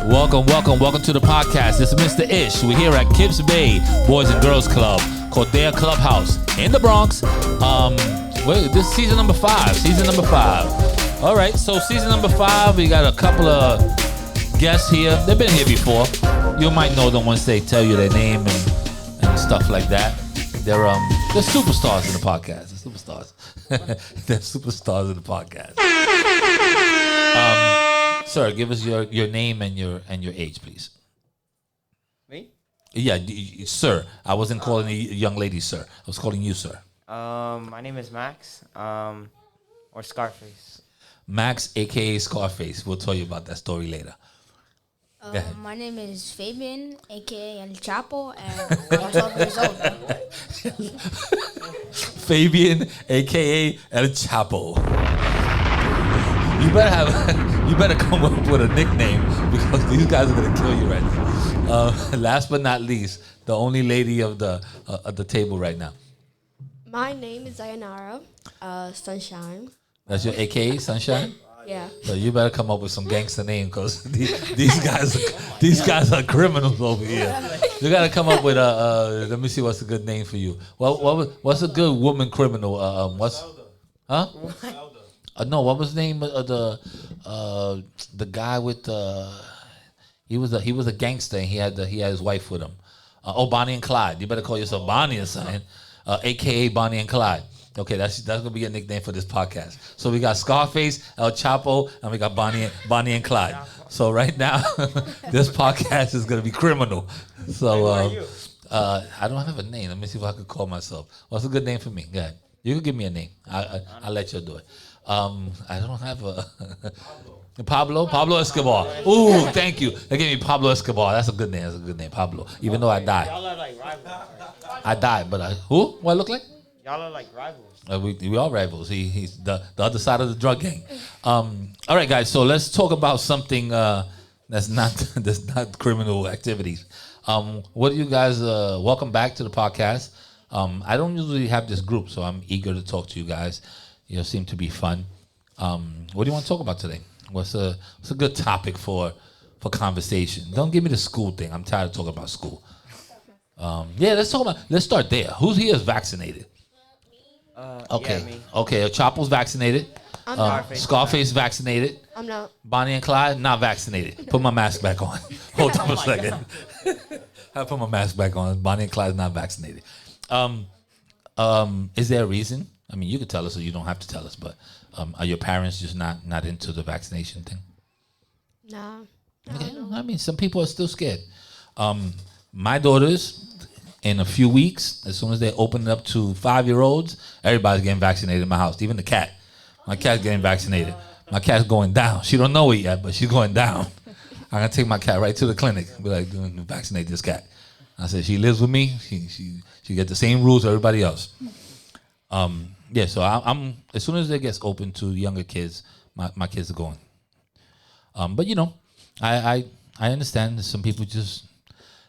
Welcome to the podcast. This is Mr. Ish. We're here at Kips Bay Boys and Girls Club, Cordea Clubhouse in the Bronx. This is season number 5. All right, so season number 5, we got a couple of guests here. They've been here before. You might know them once they tell you their name and stuff like that. They're superstars in the podcast. They're superstars in the podcast. Sir, give us your name and your age, please. Me? Yeah, sir. I wasn't calling a young lady, sir. I was calling you, sir. My name is Max, or Scarface. Max, a.k.a. Scarface. We'll tell you about that story later. My name is Fabian, a.k.a. El Chapo, and I'm 12 years old. Fabian, a.k.a. El Chapo. You better come up with a nickname because these guys are gonna kill you right now. Last but not least, the only lady of the table right now. My name is Zayanara, Sunshine. That's your AKA, Sunshine? Yeah. So you better come up with some gangster name because these guys are criminals over here. You gotta come up with let me see what's a good name for you. What's a good woman criminal? Huh? No, what was the name of the guy with he was a gangster and he had his wife with him. Bonnie and Clyde. You better call yourself Bonnie or something. AKA Bonnie and Clyde. Okay, that's gonna be a nickname for this podcast. So we got Scarface, El Chapo, and we got Bonnie and Clyde. So right now, this podcast is gonna be criminal. So I don't have a name. Let me see if I could call myself. What's a good name for me? Go ahead. You can give me a name. I'll let you do it. I don't have a Pablo Escobar. Ooh, thank you. They gave me Pablo Escobar. That's a good name. Pablo. Even though I died. Y'all are like rivals. I died, but who? What I look like? Y'all are like rivals. We are rivals. He's the other side of the drug gang. All right, guys. So let's talk about something that's not criminal activities. What do you guys? Welcome back to the podcast. I don't usually have this group, so I'm eager to talk to you guys. You seem to be fun. What do you want to talk about today? What's a good topic for conversation? Don't give me the school thing. I'm tired of talking about school. Let's start there. Who's here is vaccinated? Okay. Yeah, me. Okay, Chapo's vaccinated. I'm not. Scarface vaccinated. I'm not. Bonnie and Clyde not vaccinated. Put my mask back on. Hold on a second. I put my mask back on. Bonnie and Clyde not vaccinated. Is there a reason? I mean, you could tell us, or you don't have to tell us. But are your parents just not into the vaccination thing? Nah. Okay. I mean, some people are still scared. My daughters, in a few weeks, as soon as they open it up to 5-year-olds, everybody's getting vaccinated in my house. Even the cat. My cat's getting vaccinated. My cat's going down. She don't know it yet, but she's going down. I'm gonna take my cat right to the clinic. Be like, vaccinate this cat. I said, she lives with me. She get the same rules as everybody else. So I'm as soon as it gets open to younger kids, my kids are going. But I understand that some people just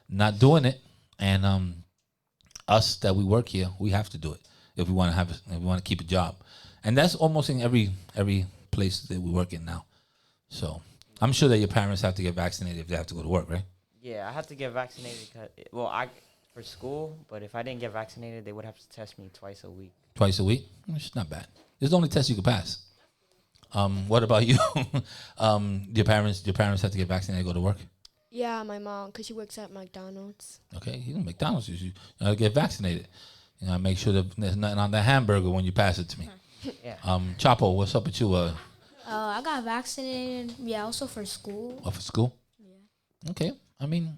not doing it, and us that we work here, we have to do it if we want to keep a job, and that's almost in every place that we work in now. So I'm sure that your parents have to get vaccinated if they have to go to work, right? Yeah, I have to get vaccinated for school, but if I didn't get vaccinated, they would have to test me twice a week. Twice a week? It's not bad. It's the only test you can pass. What about you? Your parents have to get vaccinated to go to work? Yeah, my mom, because she works at McDonald's. Okay, McDonald's, you gotta get vaccinated. Make sure that there's nothing on that hamburger when you pass it to me. Yeah. Chapo, what's up with you? I got vaccinated, also for school. For school? Yeah. Okay. I mean,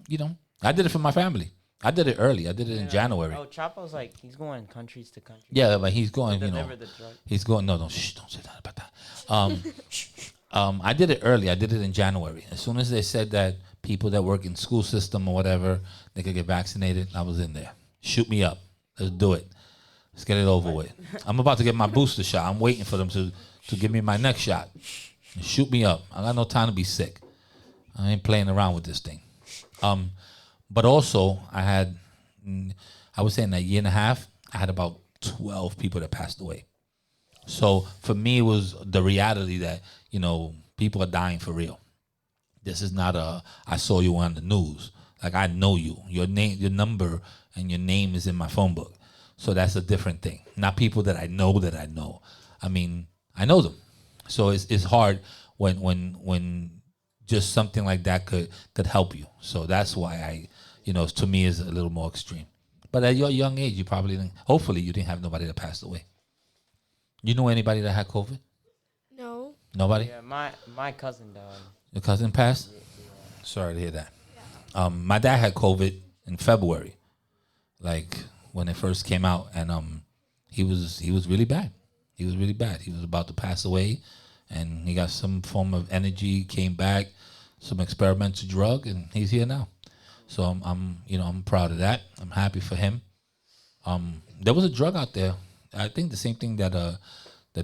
I did it for my family. I did it early. I did it in January. Oh, Chapo's he's going countries to countries. Yeah, but he's going, Deliver the drug. He's going, don't say that about that. I did it early. I did it in January. As soon as they said that people that work in school system or whatever, they could get vaccinated, I was in there. Shoot me up. Let's do it. Let's get it over with. I'm about to get my booster shot. I'm waiting for them to give me my next shot. Shoot me up. I got no time to be sick. I ain't playing around with this thing. But also, I would say in a year and a half, I had about 12 people that passed away. So for me, it was the reality that, people are dying for real. This is not I saw you on the news. Like, I know you. Your name, your number, and your name is in my phone book. So that's a different thing. Not people that I know that I know. I mean, I know them. So it's hard when just something like that could help you. So that's why to me is a little more extreme. But at your young age, you probably hopefully you didn't have nobody that passed away. You know anybody that had COVID? No. Nobody? Yeah, my cousin died. Your cousin passed? Yeah. Sorry to hear that. My dad had COVID in February, like when it first came out, and he was really bad. He was really bad. He was about to pass away, and he got some form of energy, came back, some experimental drug, and he's here now. So I'm proud of that. I'm happy for him. There was a drug out there. I think the same thing that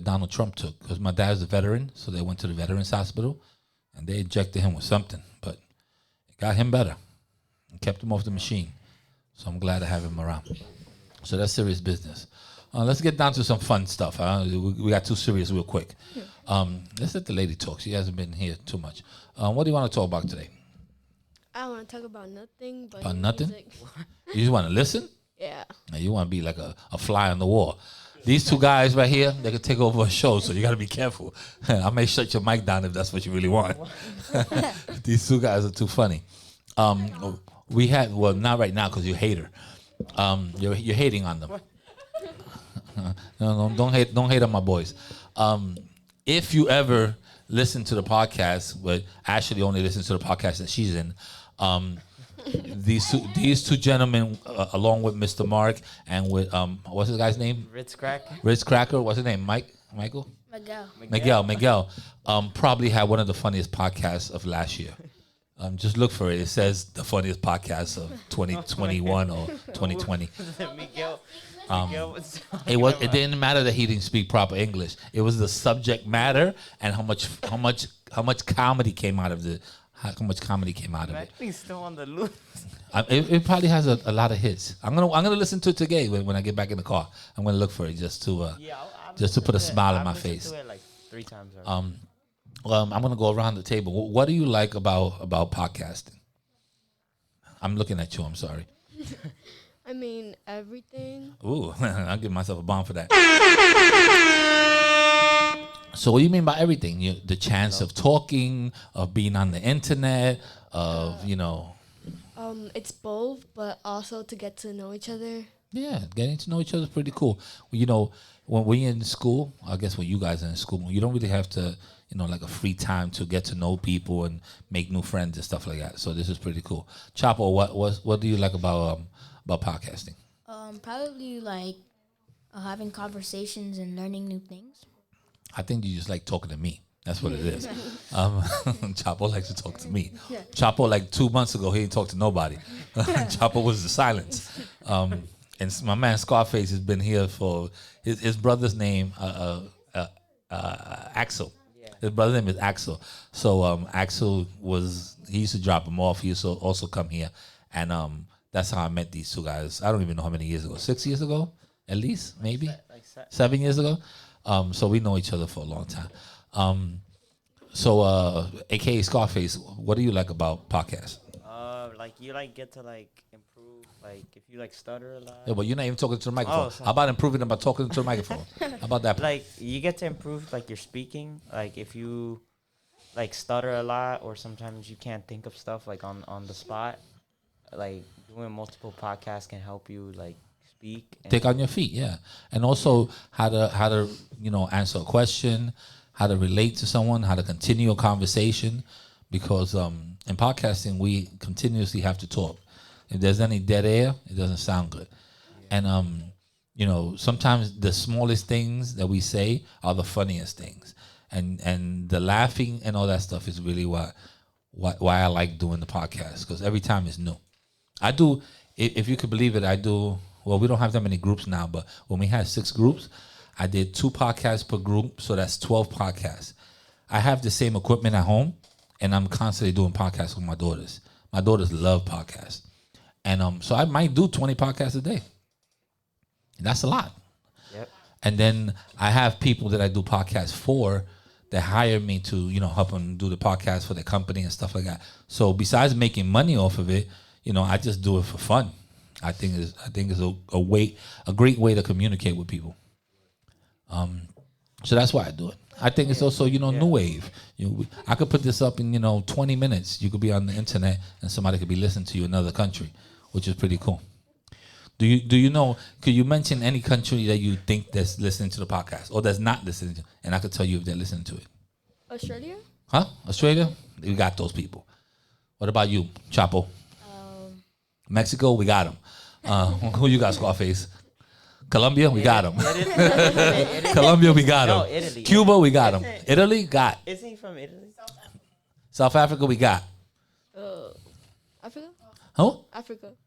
Donald Trump took, because my dad's a veteran, so they went to the Veterans Hospital, and they injected him with something, but it got him better and kept him off the machine. So I'm glad to have him around. So that's serious business. Let's get down to some fun stuff. We got too serious real quick. Let's let the lady talk. She hasn't been here too much. What do you want to talk about today? I don't want to talk about nothing. But About nothing? music. You just want to listen? Yeah. Now, you want to be like a fly on the wall. These two guys right here, they could take over a show, so you got to be careful. I may shut your mic down if that's what you really want. These two guys are too funny. We had, well, not right now because you're a hater. You're hating on them. No, don't hate on my boys. If you ever listen to the podcast, but Ashley only listens to the podcast that she's in, these two gentlemen, along with Mr. Mark and with what's the guy's name? Ritz Cracker. Ritz Cracker. What's his name? Michael. Miguel. Probably had one of the funniest podcasts of last year. Just look for it. It says the funniest podcast of 2021 or 2020. Miguel. It didn't matter that he didn't speak proper English. It was the subject matter and how much comedy came out of it. He's still on the loose. It probably has a lot of hits. I'm gonna listen to it today when I get back in the car. I'm gonna look for it just to put a smile on my face. To it like 3 times already. I'm gonna go around the table. What do you like about podcasting? I'm looking at you. I'm sorry. I mean, everything. Ooh, I'll give myself a bomb for that. So what do you mean by everything? The chance of talking, of being on the internet, of It's both, but also to get to know each other. Yeah, getting to know each other is pretty cool. When we're in school, I guess when you guys are in school, you don't really have to, like a free time to get to know people and make new friends and stuff like that. So this is pretty cool. Chapo, what do you like about podcasting? Probably like having conversations and learning new things. I think you just like talking to me. That's what it is. Chapo likes to talk to me. Chapo, like 2 months ago, he didn't talk to nobody. Chapo was the silence. And my man Scarface has been here for his brother's name, Axel. Yeah. His brother's name is Axel. So Axel he used to drop him off. He used to also come here. And that's how I met these two guys. I don't even know how many years ago. 6 years ago? At least, maybe? 7 years ago? So we know each other for a long time. AKA Scarface, what do you like about podcasts? Like you get to improve, if you stutter a lot. Yeah, but you're not even talking to the microphone. Sorry. How about improving them by talking to the microphone? How about that? You get to improve your speaking. If you stutter a lot, or sometimes you can't think of stuff on the spot. Doing multiple podcasts can help you speak. Think on your feet, yeah, and also how to answer a question, how to relate to someone, how to continue a conversation, because in podcasting we continuously have to talk. If there's any dead air, it doesn't sound good. Yeah. And sometimes the smallest things that we say are the funniest things, and the laughing and all that stuff is really why I like doing the podcast, because every time it's new. I do, if you could believe it, I do. Well, we don't have that many groups now, but when we had 6 groups, I did 2 podcasts per group, so that's 12 podcasts. I have the same equipment at home, and I'm constantly doing podcasts with my daughters. My daughters love podcasts. And so I might do 20 podcasts a day. And that's a lot. Yep. And then I have people that I do podcasts for that hire me to, help them do the podcast for their company and stuff like that. So besides making money off of it, I just do it for fun. I think it's a great way to communicate with people. So that's why I do it. I think it's also, new wave. I could put this up in, 20 minutes. You could be on the internet and somebody could be listening to you in another country, which is pretty cool. Do you know, could you mention any country that you think that's listening to the podcast or that's not listening to, and I could tell you if they're listening to it? Australia? Huh? Australia? We got those people. What about you, Chapo? Mexico, we got them. Who you got, Scarface? Colombia, we got them. Colombia, we got them. No, Italy. Cuba, we got them. Italy, got. Isn't he from Italy? South Africa, we got. Africa? Huh?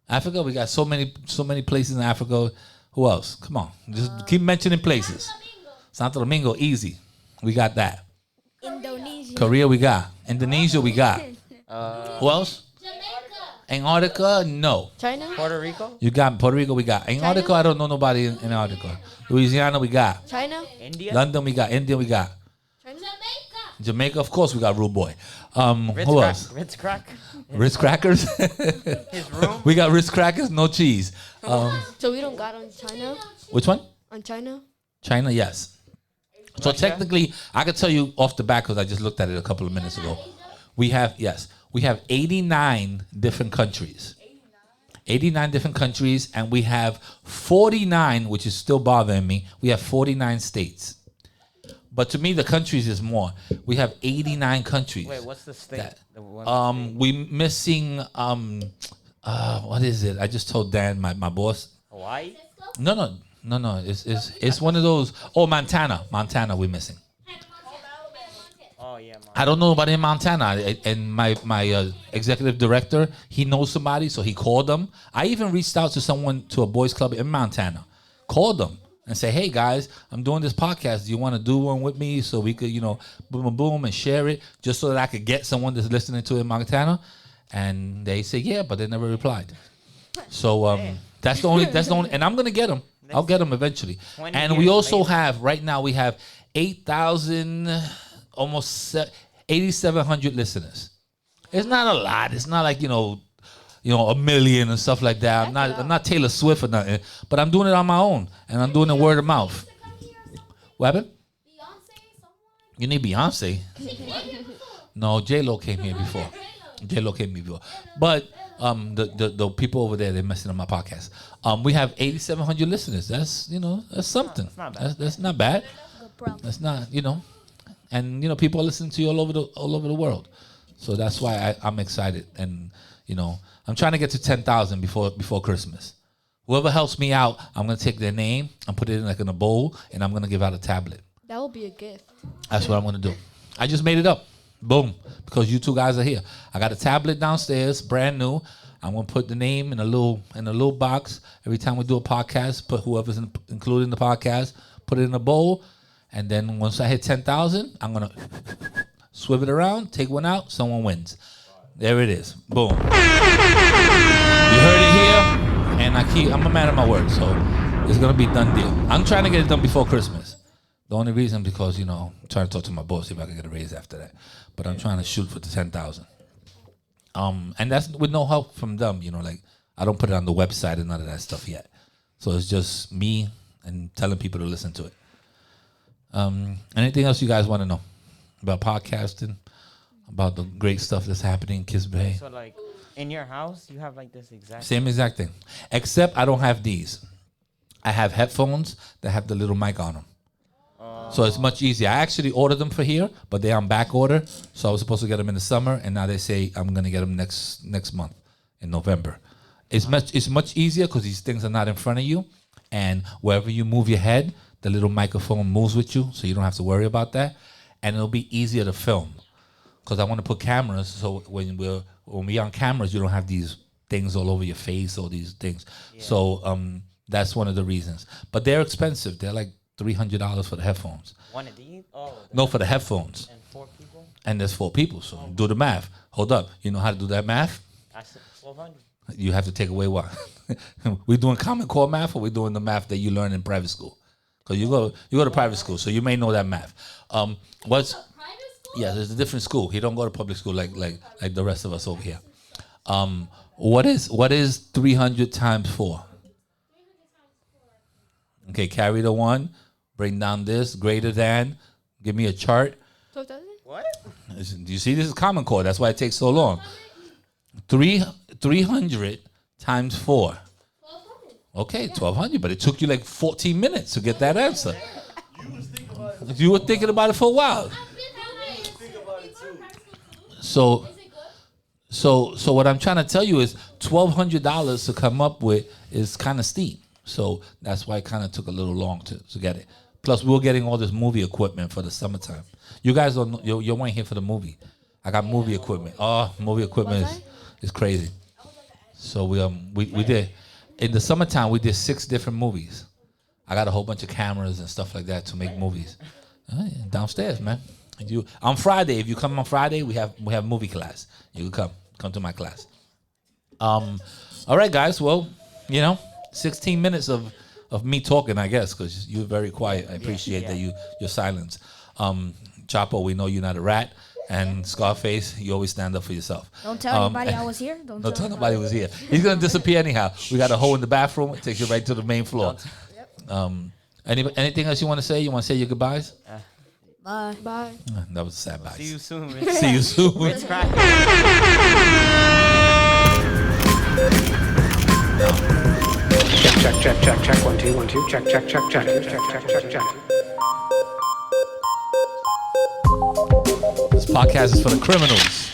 Africa, we got so many places in Africa. Who else? Come on, just keep mentioning places. Santo Domingo, easy. We got that. Indonesia. Korea, we got. Indonesia, we got. Who else? Antarctica, no. China? Puerto Rico? You got Puerto Rico, we got. Antarctica, I don't know nobody in Antarctica. Louisiana, we got. China? India? London, we got. India, we got. China? Jamaica, of course, we got Rude Boy. Who else? Ritz crack? Ritz crackers. His room? We got Ritz crackers, no cheese. So we don't got on China? Which one? On China? China, yes. So technically, I could tell you off the bat because I just looked at it a couple of minutes ago. We have 89 different countries. 89 different countries, and we have 49, which is still bothering me. We have 49 states. But to me, the countries is more. We have 89 countries. Wait, what's the state? The one we missing what is it? I just told Dan, my boss. Hawaii? No. It's one of those. Oh, Montana, we're missing. Oh yeah, Montana. I don't know about in Montana, and my executive director, he knows somebody, so he called them. I even reached out to a boys club in Montana, called them and say, hey guys, I'm doing this podcast. Do you want to do one with me so we could, boom, and share it just so that I could get someone that's listening to it in Montana? And they say yeah, but they never replied. So that's the only, and I'm gonna get them. I'll get them eventually. And we also have right now 8,000. Almost 8,700 listeners. It's not a lot. It's not like a million and stuff like that. I'm not Taylor Swift or nothing, but I'm doing it on my own and I'm doing it word of mouth. What happened? You need Beyonce? No, J-Lo came here before. But the people over there, they're messing up my podcast. We have 8,700 listeners. That's that's something. That's not bad. That's not And people are listening to you all over the world, so that's why I'm excited. And I'm trying to get to 10,000 before Christmas. Whoever helps me out, I'm gonna take their name and put it in a bowl, and I'm gonna give out a tablet. That will be a gift. That's what I'm gonna do. I just made it up, boom, because you two guys are here. I got a tablet downstairs, brand new. I'm gonna put the name in a little box. Every time we do a podcast, put whoever's included in the podcast, put it in a bowl. And then once I hit 10,000, I'm going to swivel it around, take one out, someone wins. There it is. Boom. You heard it here, and I'm a man of my word, so it's going to be a done deal. I'm trying to get it done before Christmas. The only reason because, I'm trying to talk to my boss, see if I can get a raise after that. But I'm trying to shoot for the 10,000. And that's with no help from them, like I don't put it on the website and none of that stuff yet. So it's just me and telling people to listen to it. Anything else you guys want to know about podcasting, about the great stuff that's happening in Kips Bay? So like in your house, you have like this same exact thing, except I don't have these. I have headphones that have the little mic on them. So it's much easier. I actually ordered them for here, but they're on back order. So I was supposed to get them in the summer, and now they say I'm gonna get them next month in November. It's much easier because these things are not in front of you, and wherever you move your head, the little microphone moves with you, so you don't have to worry about that, and it'll be easier to film. Because I want to put cameras, so when we're on cameras, you don't have these things all over your face, all these things. Yeah. So that's one of the reasons. But they're expensive. They're like $300 for the headphones. One of these? Oh. No, for the headphones. And 4 people? And there's 4 people, so do the math. Hold up. You know how to do that math? I said 1,200. You have to take away what? We doing Common Core math, or we doing the math that you learn in private school? Because you go to private school, so you may know that math. Yeah, there's a different school. He don't go to public school like the rest of us over here. What is 300 times 4? Okay, carry the 1, bring down this, greater than, give me a chart. 12,000? What? Do you see, this is Common Core. That's why it takes so long. 300 times 4. Okay, 1,200, but it took you like 14 minutes to get that answer. You were thinking about it for a while. So what I'm trying to tell you is $1,200 to come up with is kind of steep. So that's why it kind of took a little long to get it. Plus, we were getting all this movie equipment for the summertime. You guys don't know, you weren't here for the movie. I got movie equipment. Oh, movie equipment is crazy. So we did. In the summertime, we did 6 different movies. I got a whole bunch of cameras and stuff like that to make movies. Downstairs, man. On Friday, if you come on Friday, we have movie class. You can come to my class. All right, guys. Well, 16 minutes of me talking, I guess, because you're very quiet. I appreciate that your silence. Chapo, we know you're not a rat. And Scarface, you always stand up for yourself. Don't tell anybody I was here. Don't tell nobody was here. He's going to disappear anyhow. We got a hole in the bathroom. It takes you right to the main floor. Anything else you want to say? You want to say your goodbyes? Bye. Bye. That was a sad bye. See you soon, Rich. See you soon. It's cracking. Check. 1 2 1 2. Check. This podcast is for the criminals.